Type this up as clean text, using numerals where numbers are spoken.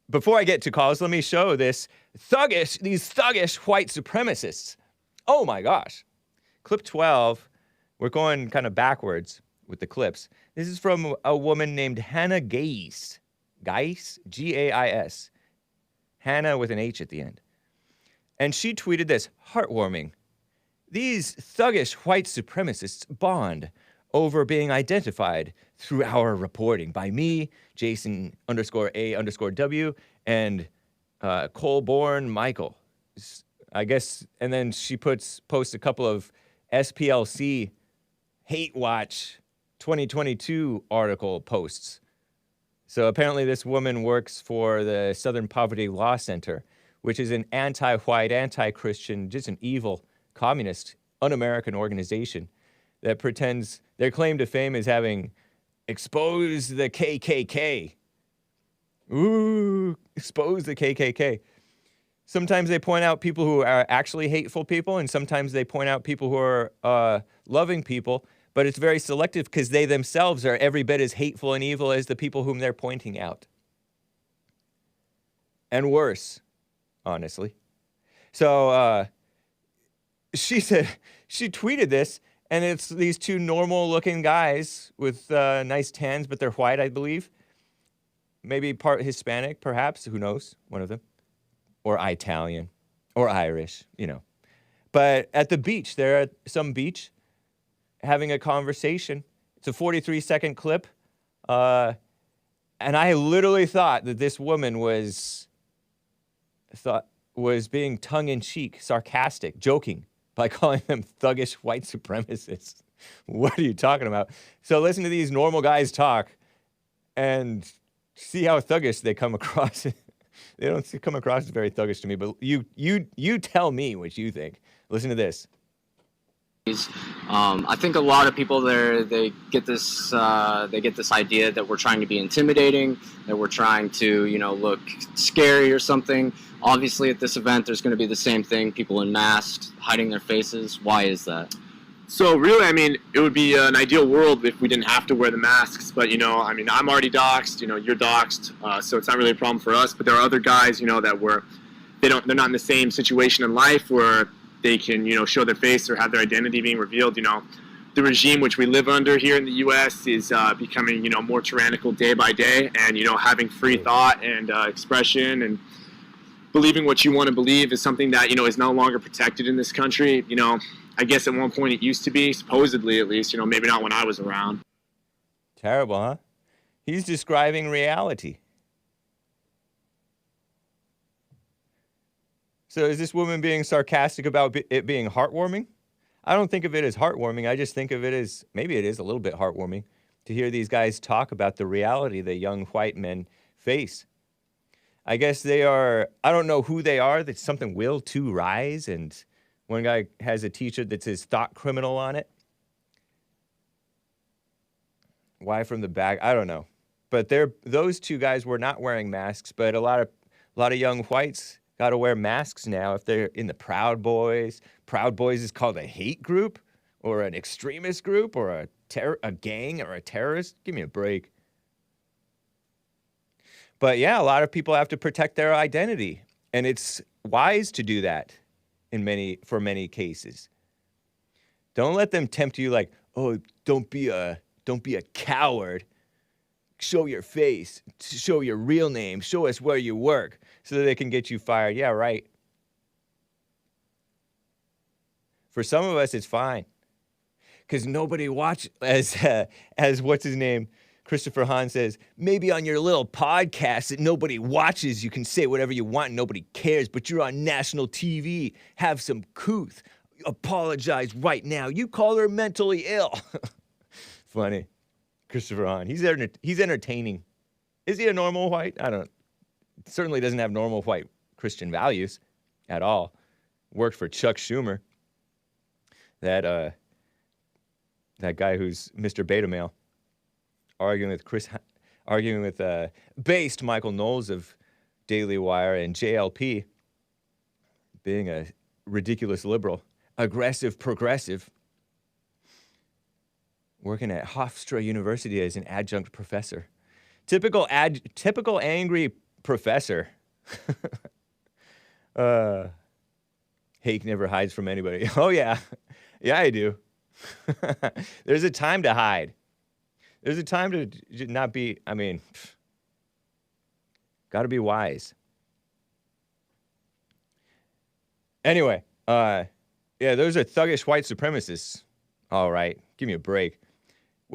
before I get to calls, let me show these thuggish white supremacists. Oh my gosh. Clip 12, we're going kind of backwards with the clips. This is from a woman named Hannah Gais. Gais? G-A-I-S. Hannah with an H at the end. And she tweeted this, heartwarming. These thuggish white supremacists bond over being identified through our reporting by me, Jason_A_W, and Colborn Michael. I guess, and then she posts a couple of SPLC Hate Watch 2022 article posts. So apparently this woman works for the Southern Poverty Law Center, which is an anti-white, anti-Christian, just an evil, communist, un-American organization that pretends their claim to fame is having exposed the KKK. Ooh, expose the KKK. Sometimes they point out people who are actually hateful people, and sometimes they point out people who are loving people, but it's very selective because they themselves are every bit as hateful and evil as the people whom they're pointing out. And worse, honestly. So she tweeted this, and it's these two normal-looking guys with nice tans, but they're white, I believe. Maybe part Hispanic, perhaps. Who knows? One of them. Or Italian. Or Irish, you know. But at the beach, they're at some beach having a conversation. It's a 43-second clip. And I literally thought that this woman was being tongue-in-cheek, sarcastic, joking, by calling them thuggish white supremacists. What are you talking about? So listen to these normal guys talk and see how thuggish they come across. They don't come across as very thuggish to me, but you tell me what you think. Listen to this. I think a lot of people they get this idea that we're trying to be intimidating, that we're trying to look scary or something. Obviously, at this event, there's going to be the same thing: people in masks, hiding their faces. Why is that? So really, I mean, it would be an ideal world if we didn't have to wear the masks. But I mean, I'm already doxxed. You're doxxed, so it's not really a problem for us. But there are other guys, that they're not in the same situation in life where they can, show their face or have their identity being revealed. The regime which we live under here in the U.S. is becoming, more tyrannical day by day, and having free thought and expression and believing what you want to believe is something that is no longer protected in this country. I guess at one point it used to be, supposedly at least. Maybe not when I was around. Terrible, huh? He's describing reality. So is this woman being sarcastic about it being heartwarming? I don't think of it as heartwarming. I just think of it as, maybe it is a little bit heartwarming to hear these guys talk about the reality that young white men face. I guess they are, I don't know who they are, that something will to rise, and one guy has a t-shirt that says thought criminal on it. Why from the back? I don't know. But those two guys were not wearing masks, but a lot of young whites got to wear masks now if they're in the Proud Boys. Proud Boys is called a hate group or an extremist group or a gang or a terrorist. Give me a break. But yeah, a lot of people have to protect their identity, and it's wise to do that for many cases. Don't let them tempt you like, oh, don't be a coward. Show your face, show your real name, show us where you work so that they can get you fired. Yeah, right. For some of us, it's fine. Because nobody watches, as what's his name, Christopher Hahn says, maybe on your little podcast that nobody watches, you can say whatever you want and nobody cares, but you're on national TV. Have some couth. Apologize right now. You call her mentally ill. Funny. Christopher Hahn. He's entertaining. Is he a normal white? I don't. Certainly doesn't have normal white Christian values at all. Worked for Chuck Schumer. That guy who's Mr. Beta Male. Arguing with based Michael Knowles of Daily Wire and JLP being a ridiculous liberal, aggressive progressive, working at Hofstra University as an adjunct professor. Typical angry professor. Hake never hides from anybody. Oh, yeah. Yeah, I do. There's a time to hide. There's a time to not be, I mean, got to be wise. Anyway, yeah, those are thuggish white supremacists. All right, give me a break.